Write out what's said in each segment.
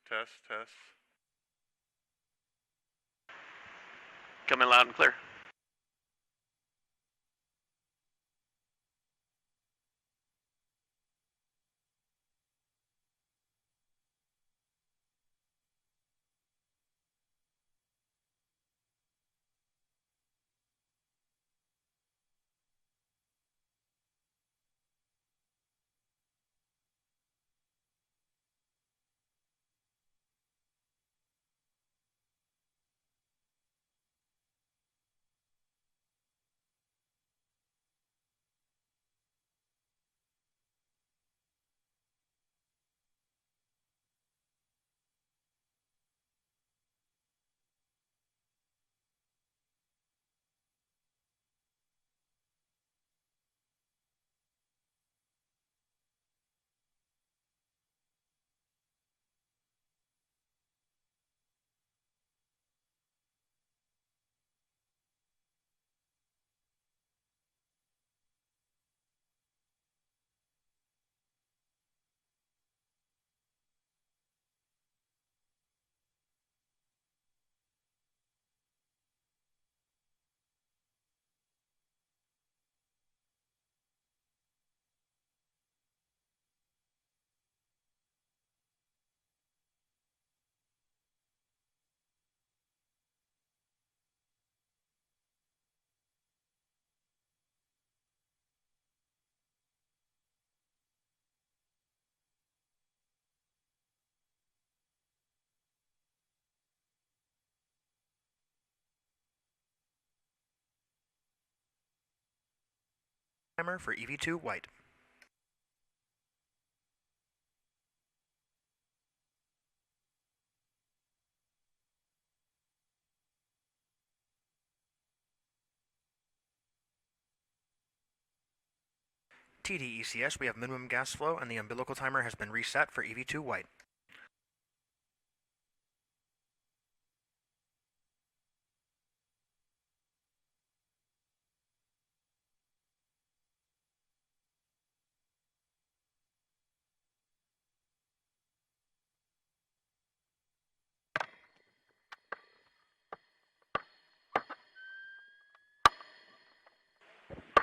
Test, test. Coming loud and clear. Timer for EV2 white. TDECS, we have minimum gas flow and the umbilical timer has been reset for EV2 white.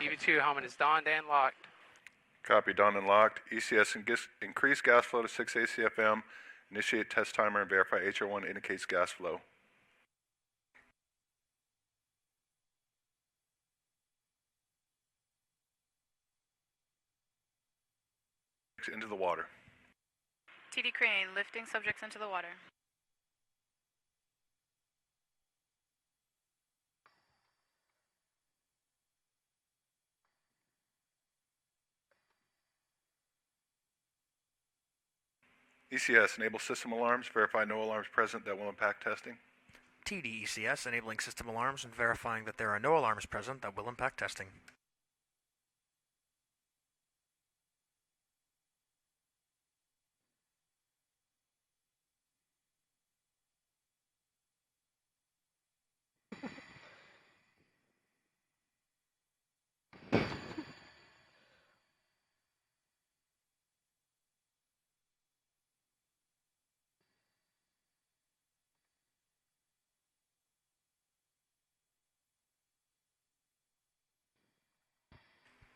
EV2 helmet is donned and locked. Copy, done and locked. ECS increase gas flow to 6 ACFM. Initiate test timer and verify HR1 indicates gas flow. Into the water. TD Crane, lifting subjects into the water. ECS, enable system alarms, verify no alarms present that will impact testing. TDECS, enabling system alarms and verifying that there are no alarms present that will impact testing.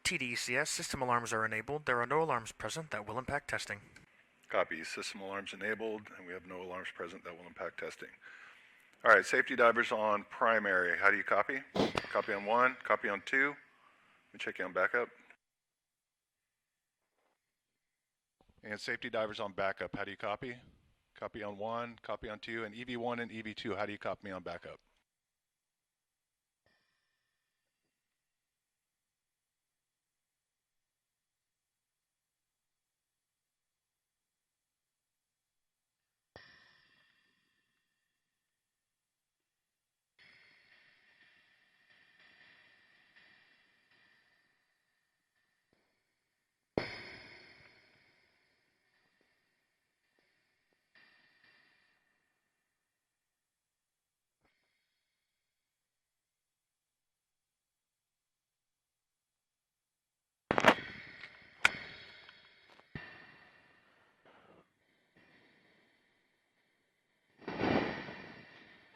TDECS, system alarms are enabled. There are no alarms present that will impact testing. Copy, system alarms enabled, and we have no alarms present that will impact testing. All right, safety divers on primary. How do you copy? Copy on 1, copy on 2. Let me check you on backup. And safety divers on backup. How do you copy? Copy on 1, copy on 2, and EV1 and EV2. How do you copy me on backup?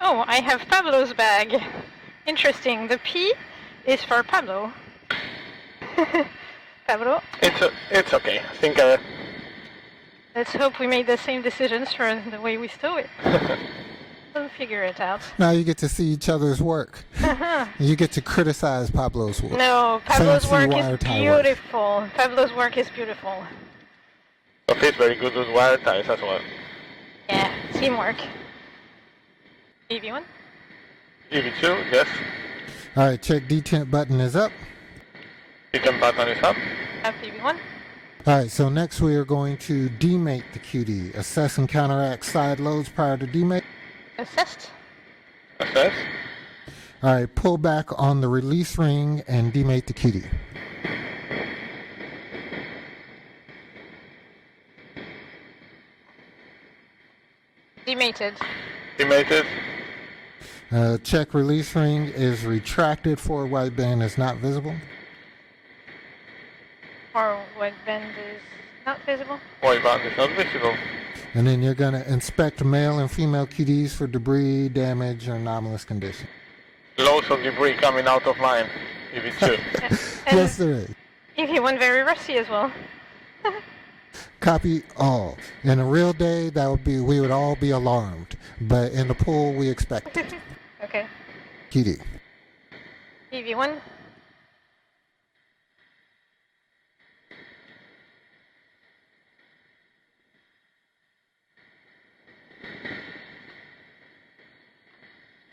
Oh, I have Pablo's bag. Interesting. The P is for Pablo. Pablo, It's okay. I think let's hope we made the same decisions for the way we stow it. We'll figure it out. Now you get to see each other's work. You get to criticize Pablo's work. No, Pablo's Fancy work wire is tie work. beautiful. Pablo's work is beautiful. Sophie's very good with wire ties as well. Yeah, teamwork. EV1? EV2, yes. All right, check detent button is up. Detent button is up. Up EV1. All right, so next we are going to demate the QD. Assess and counteract side loads prior to demate. Assessed. Assess. All right, pull back on the release ring and demate the QD. Demated. Demated. Check release ring is retracted, forward white band is not visible. Or what band is not visible? White band is not visible. And then you're going to inspect male and female QDs for debris, damage, or anomalous condition. Loads of debris coming out of mine. EV2. And Yes, there is. EV1 very rusty as well. Copy all. In a real day, that would be we would all be alarmed, but in the pool, we expect it. Okay. QD. EV1.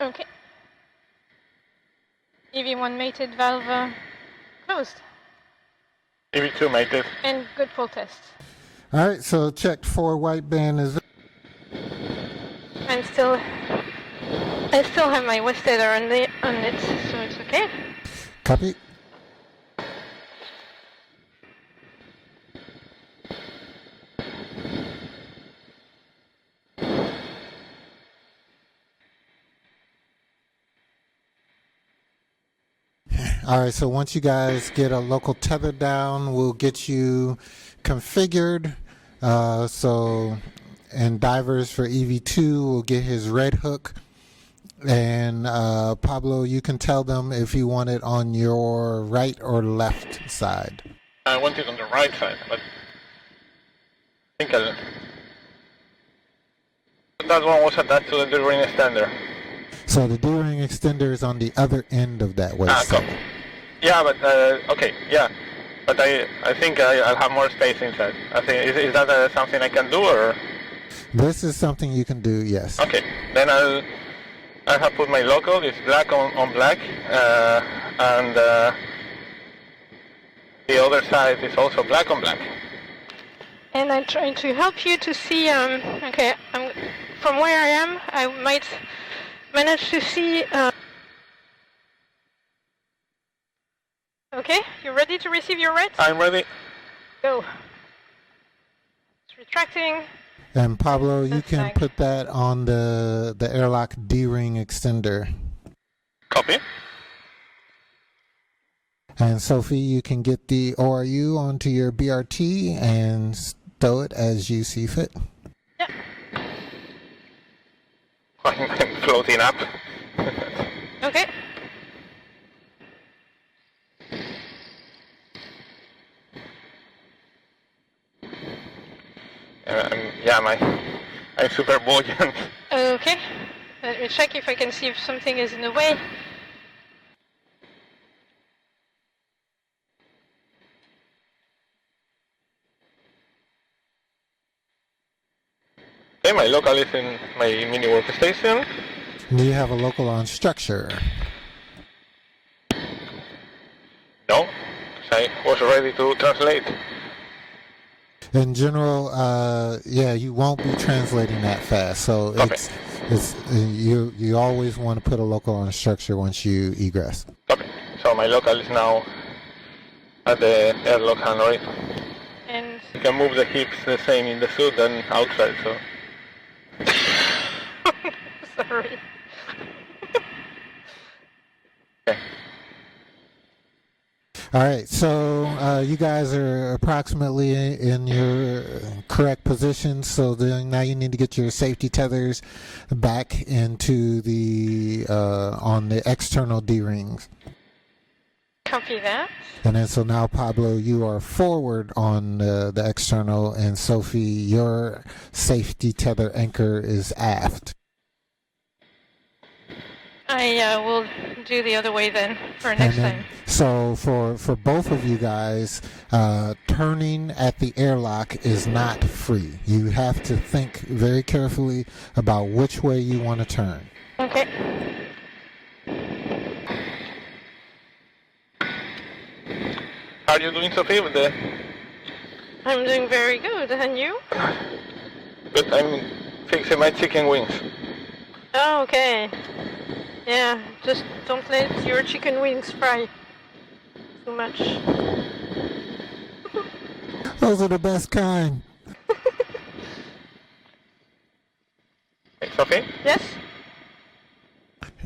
Okay. EV1 mated valve closed. EV2 mated. And good pull test. All right, so checked forward white band is. I still have my Westeller on it, so it's okay. Copy. All right, so once you guys get a local tether down, we'll get you configured. And divers for EV2 will get his red hook. And Pablo, you can tell them if you want it on your right or left side. I want it on the right side, but I think that one was attached to the D-ring extender. So the D-ring extender is on the other end of that waist. Yeah, but okay, yeah, but I think I'll have more space inside. I think is that something I can do, or? This is something you can do, yes. Okay, then I have put my logo. It's black on black, and the other side is also black on black. And I'm trying to help you to see. Okay, from where I am, I might manage to see. Okay, you ready to receive your red? I'm ready. Go. It's retracting. And Pablo, you That's can fine. put that on the airlock D-ring extender. Copy. And Sophie, you can get the ORU onto your BRT and stow it as you see fit. Yeah. I'm floating up. Okay. I'm super buoyant. Okay. Let me check if I can see if something is in the way. Okay, my local is in my mini workstation. Do you have a local on structure? No, I was ready to translate. In general, yeah, you won't be translating that fast. So Okay. you always want to put a local on structure once you egress. Okay, so my local is now at the airlock handle. And You can move the hips the same in the suit than outside, so. sorry. Okay. All right, so you guys are approximately in your correct position. So then now you need to get your safety tethers back into the on the external D-rings. Copy that. And then so now, Pablo, you are forward on the external, and Sophie, your safety tether anchor is aft. I will do the other way then for And next then, time. so for both of you guys, turning at the airlock is not free. You have to think very carefully about which way you want to turn. Okay. How are you doing, Sophie? With the I'm doing very good. And you? good, I'm fixing my chicken wings. Oh, okay. Yeah, just don't let your chicken wings fry too much. Those are the best kind. Hey, Sophie? Yes?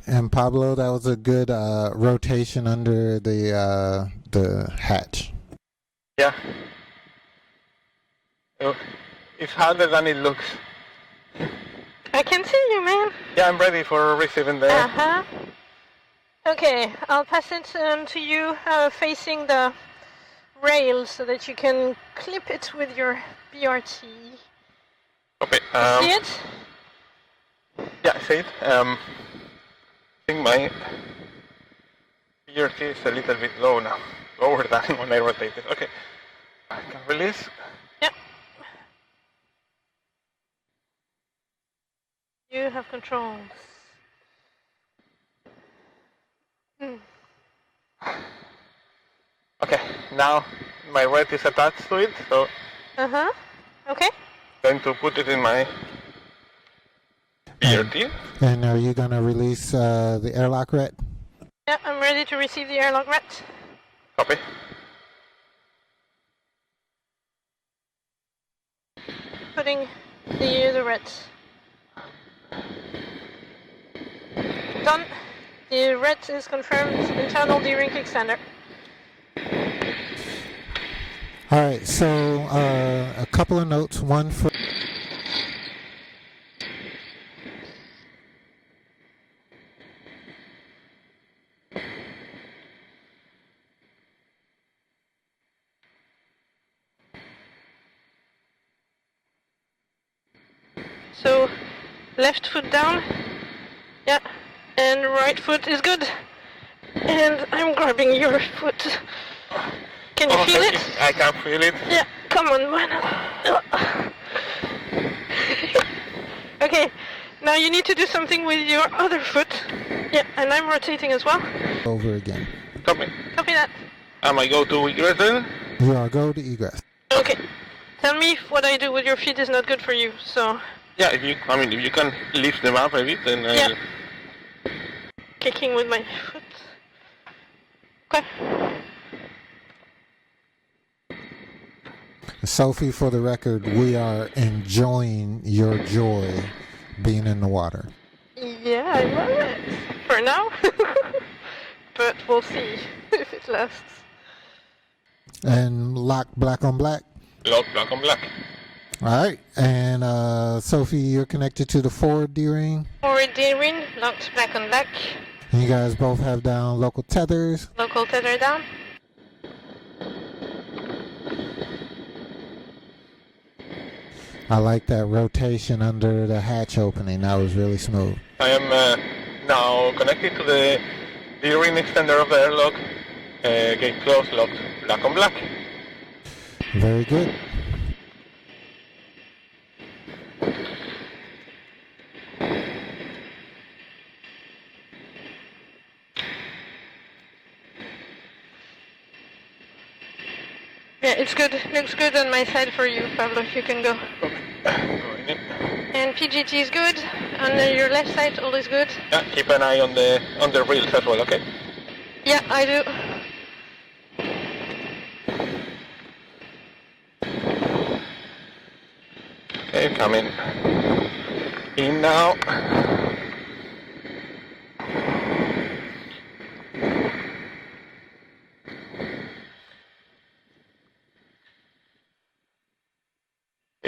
And Pablo, that was a good rotation under the hatch. Yeah. Oh, it's harder than it looks. I can see you, man. Yeah, I'm ready for receiving the... Uh-huh. Okay, I'll pass it to you facing the rail so that you can clip it with your BRT. Okay, See it? yeah, I see it. I think my ERT is a little bit low now. Lower than when I rotated. Okay. I can release. Yeah. You have controls. Okay, now my red is attached to it, so Uh-huh. Okay. I'm going to put it in my ERT. And are you going to release the airlock ret? Yeah, I'm ready to receive the airlock ret. Copy. Putting the ret. Done. The ret is confirmed. Internal D-ring extender. All right, so a couple of notes. One for... So, left foot down. Yeah. And right foot is good. And I'm grabbing your foot. Can you feel it? I can feel it. Yeah, come on, man. Okay, now you need to do something with your other foot. Yeah, and I'm rotating as well. Over again. Copy. Copy that. Am I go to egress then? You are go to egress. Okay. Tell me if what I do with your feet is not good for you, so... Yeah, if you can lift them up a bit, then Yeah. Kicking with my foot. Okay. Sophie, for the record, we are enjoying your joy being in the water. Yeah, I love it. For now. But we'll see if it lasts. And lock black on black. Lock black on black. All right, and Sophie, you're connected to the forward D-ring. Forward D-ring, locked black on black. And you guys both have down local tethers. Local tether down. I like that rotation under the hatch opening. That was really smooth. I am now connected to the D-ring extender of the airlock. Gate closed, locked black on black. Very good. Yeah, it's good. Looks good on my side for you, Pablo. You can go. Going in. And PGT is good. On your left side, all is good. Yeah, keep an eye on the reels as well, okay? Yeah, I do. Okay, coming in now.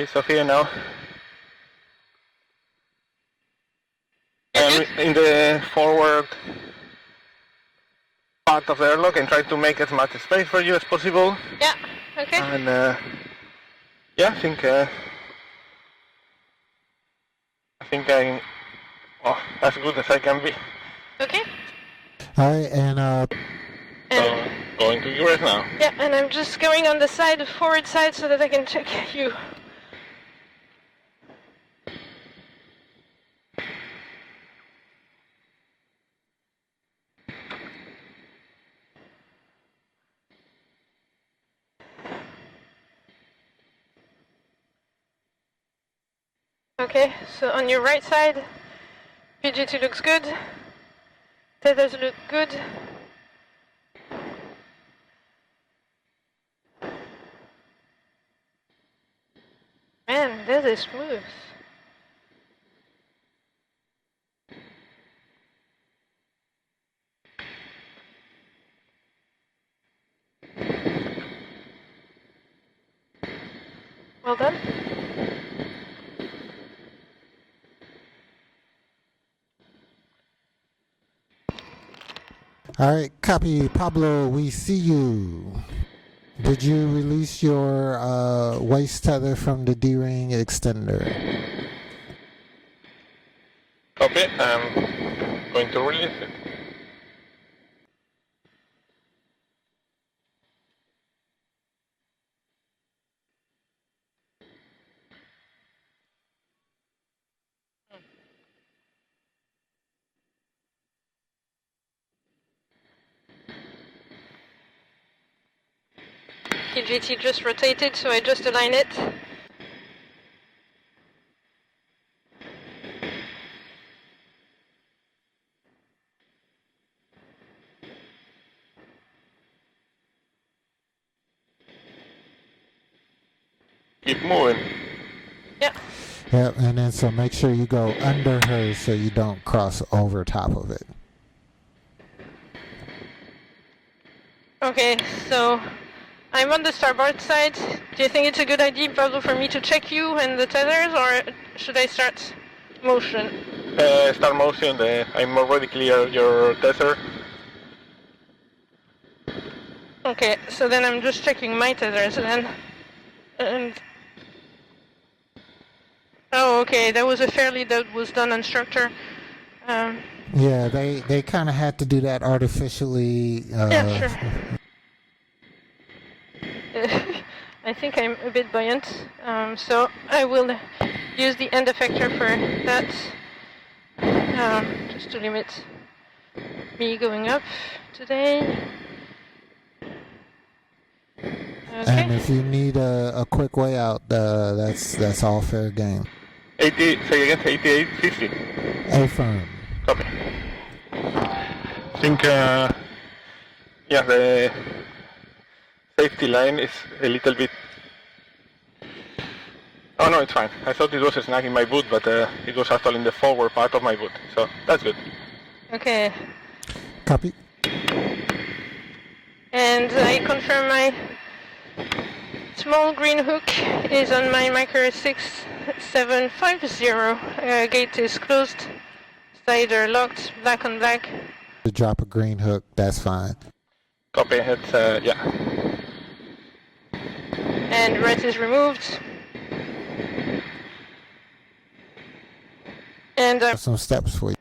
Sophie Adenot. And in the forward part of the airlock, and try to make as much space for you as possible. Yeah, okay. And yeah, I think I'm as good as I can be. Okay. All right, and So going to yours now. yeah, and I'm just going on the side, the forward side, so that I can check you. Okay, so on your right side, PGT looks good. Tethers look good. Man, this is smooth. Well done. all right, copy, Pablo. We see you. Did you release your waist tether from the D-ring extender? Copy. I'm going to release it. PGT just rotated, so I just align it. Keep moving. Yeah. Yep, and then so make sure you go under her so you don't cross over top of it. Okay, so I'm on the starboard side. Do you think it's a good idea, Pablo, for me to check you and the tethers, or should I start motion? Start motion. I'm already clear your tether. Okay, so then I'm just checking my tethers then. And oh, okay, that was that was done on structure. Yeah, they kind of had to do that artificially. Yeah, sure. I think I'm a bit buoyant, so I will use the end effector for that, just to limit me going up today. And Okay. if you need a quick way out, that's all fair game. 80. Say again. 8850. Affirm. Copy. I think yeah, the safety line is a little bit. Oh no, it's fine. I thought it was a snag in my boot, but it was actually in the forward part of my boot, so that's good. Okay. Copy. And I confirm my small green hook is on my micro 6750. Gate is closed. Side are locked. Black on black. To drop a green hook, that's fine. Copy. It's yeah. And red is removed. And Some steps for you.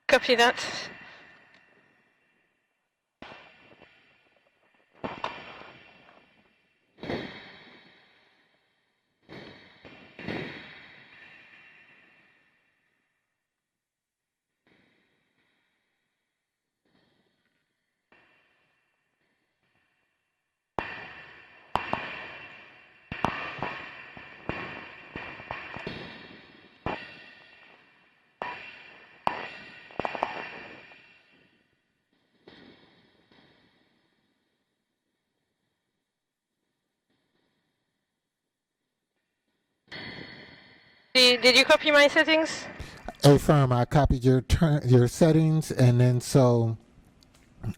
copy that. Did you copy my settings? Affirm. I copied your settings, and then so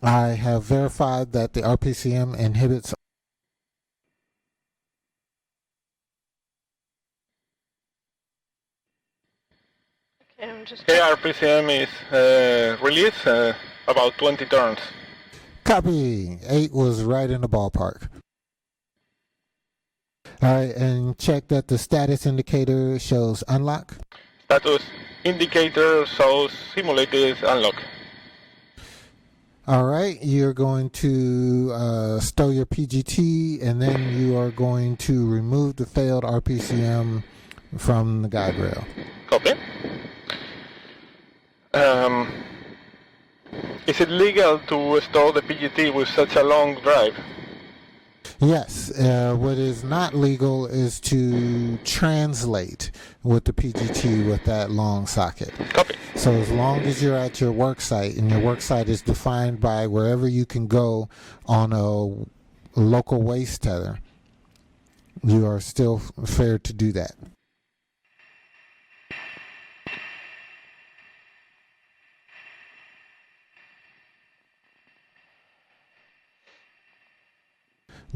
I have verified that the RPCM inhibits I'm just. Okay, RPCM is released about 20 turns. Copy. 8 was right in the ballpark. All right, and check that the status indicator shows unlock. Status indicator shows simulated unlock. All right, you're going to stow your PGT, and then you are going to remove the failed RPCM from the guide rail. Copy. Is it legal to stow the PGT with such a long drive? Yes, what is not legal is to translate with the PGT with that long socket. Copy. So as long as you're at your work site, and your work site is defined by wherever you can go on a local waste tether, you are still fair to do that.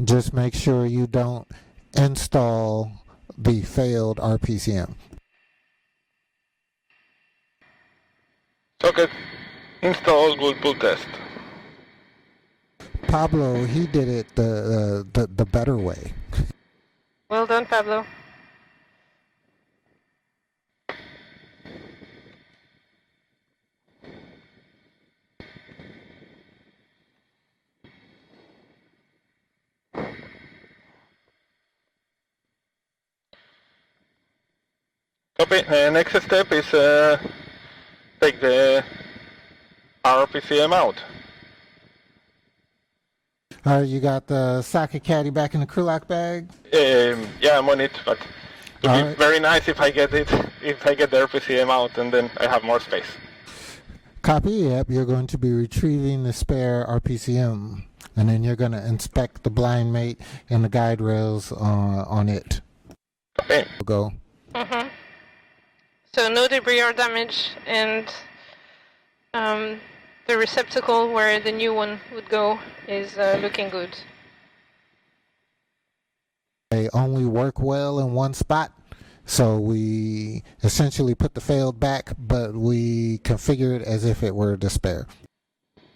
Just make sure you don't install the failed RPCM. Socket install good pull test. Pablo, he did it the better way. Well done, Pablo. Copy. Next step is take the RPCM out. All right, you got the socket caddy back in the crew lock bag? Yeah, I'm on it, but it would All be right. very nice if I get the RPCM out, and then I have more space. Copy, yep, you're going to be retrieving the spare RPCM, and then you're going to inspect the blind mate and the guide rails on it. Copy. Go. Mm-hmm. So no debris or damage, and the receptacle where the new one would go is looking good. They only work well in one spot, so we essentially put the failed back, but we configure it as if it were the spare.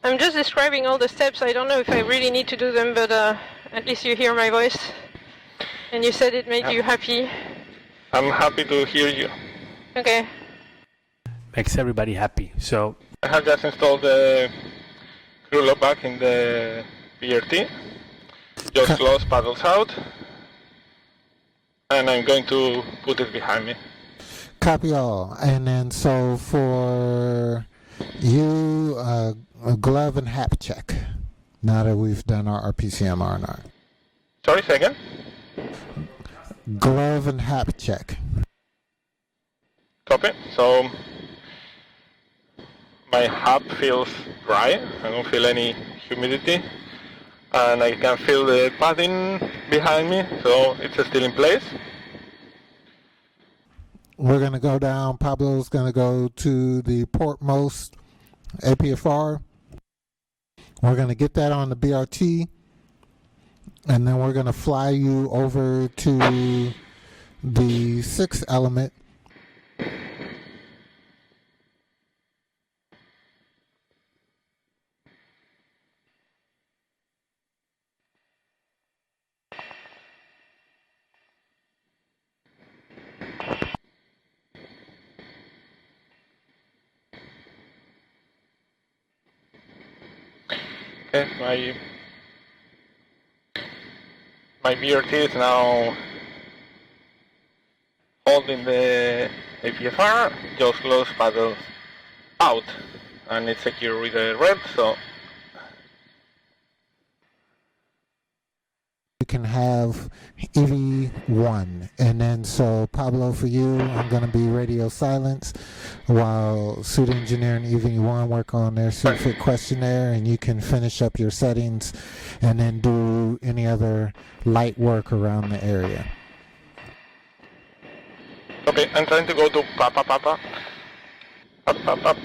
I'm just describing all the steps. I don't know if I really need to do them, but at least you hear my voice. And you said it made you happy. I'm happy to hear you. Okay. Makes everybody happy. So I have just installed the crew lock back in the BRT. Just close paddles out. And I'm going to put it behind me. Copy all. And then so for you, a glove and hap check, now that we've done our RPCM R&R. Sorry, second? Glove and hap check. Copy. So my hub feels dry. I don't feel any humidity. And I can feel the padding behind me, so it's still in place. We're going to go down. Pablo's going to go to the portmost APFR. We're going to get that on the BRT. And then we're going to fly you over to the 6th element. Okay, my BRT is now holding the APFR, just close paddle out, and it's secure with the red, so You can have EV1. And then so Pablo, for you, I'm going to be radio silence while suit engineer and EV1 work on their suit fit questionnaire, and you can finish up your settings and then do any other light work around the area. okay, I'm trying to go to Papa Papa. Papa Papa.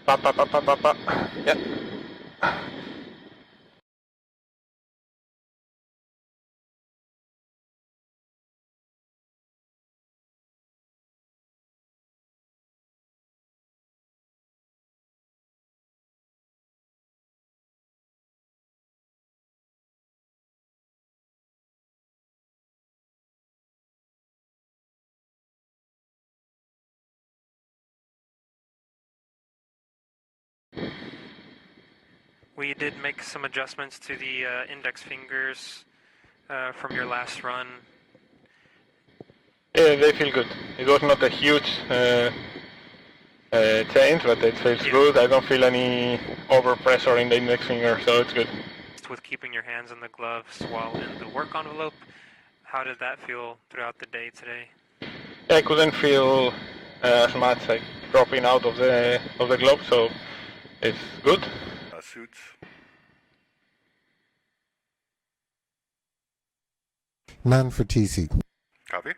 Papa Papa Papa. Yeah. We did make some adjustments to the index fingers from your last run. Yeah, they feel good. It was not a huge change, but it feels good. I don't feel any over pressure in the index finger, so it's good. With keeping your hands in the gloves while in the work envelope, how did that feel throughout the day today? I couldn't feel as much like dropping out of the glove, so it's good. Suits. None for TC. Copy.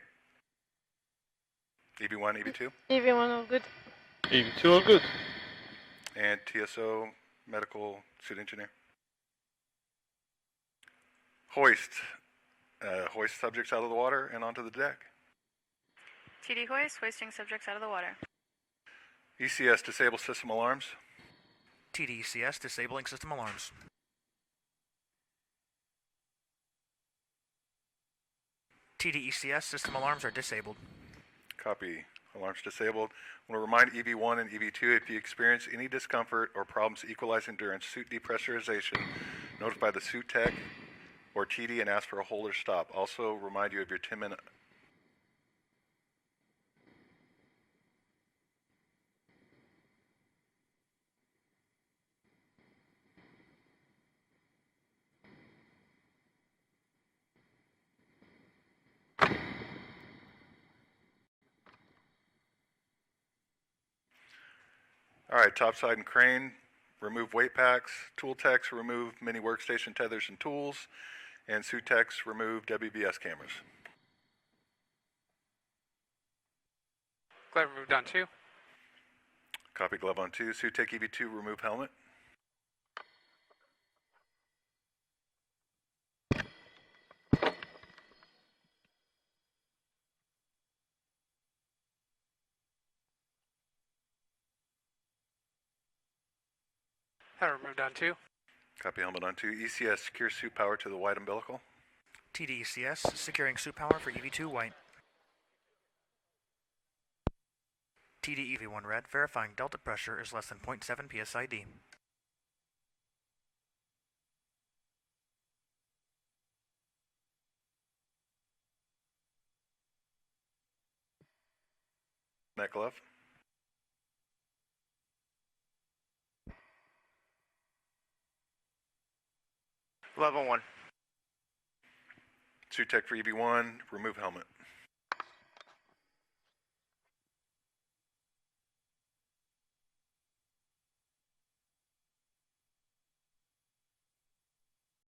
EV1, EV2, Everyone all good. EV2 all good. and TSO, medical suit engineer. Hoist. Hoist subjects out of the water and onto the deck. TD hoist, hoisting subjects out of the water. ECS, disable system alarms. TDECS, disabling system alarms. TDECS, system alarms are disabled. Copy. Alarms disabled. I want to remind EV1 and EV2, if you experience any discomfort or problems equalizing during suit depressurization, notify the suit tech or TD and ask for a hold or stop. Also remind you of your 10-minute. All right, topside and crane, remove weight packs. Tool techs, remove mini workstation tethers and tools. And suit techs, remove WBS cameras. Glove removed on 2. Copy glove on 2. Suit tech EV2, remove helmet. Helmet removed on 2. Copy helmet on 2. ECS, secure suit power to the white umbilical. TDECS, securing suit power for EV2 white. TD EV1 red, verifying delta pressure is less than 0.7 psid. Neck glove. Level 1. Suit tech for EV1, remove helmet.